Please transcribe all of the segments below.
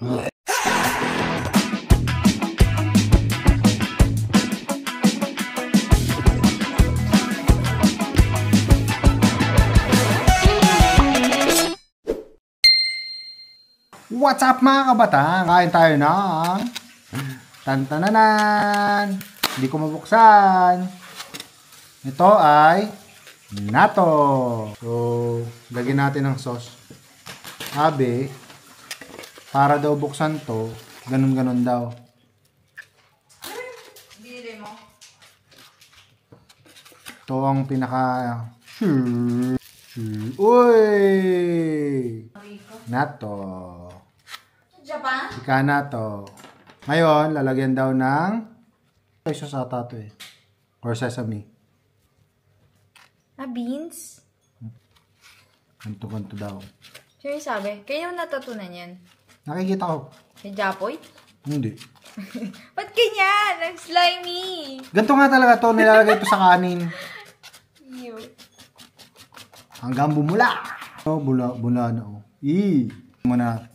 What's up mga kabataan? Kain tayo ng tantananan. Hindi ko mabuksan. Ito ay natto. So, lagyan natin ng sauce. Sabi, para daw buksan to, ganun-ganun daw. Binili mo? Ito ang pinaka... Uy! Natto. Japan? Ika na to. Ngayon, lalagyan daw ng isa sa tato eh. Or sesame. Beans? Kanto-kanto daw. Sino yung sabi? Kaya yung natutunan yan? Nakikita ko. Si Japoy? Hindi. Ba't ganyan? Ang slimy! Ganito nga talaga to. Nilalagay ito sa kanin. Ew. Hanggang bumula. Oh, bula na oh. Muna.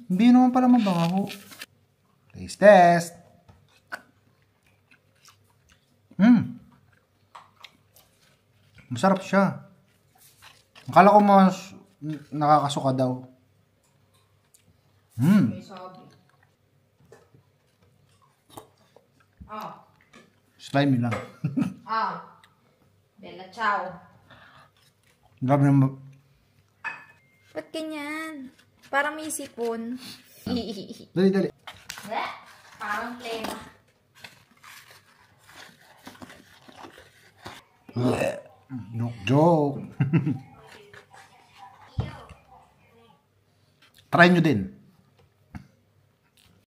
Hindi naman pala mabaho. Taste test. Masarap siya. Akala ko mas nakakasuka daw. May sabi. Slimy lang. Bella ciao. Grabe naman. Ba't ganyan? Parang may sipon. Dali. Parang plema. Joke. Try nyo din.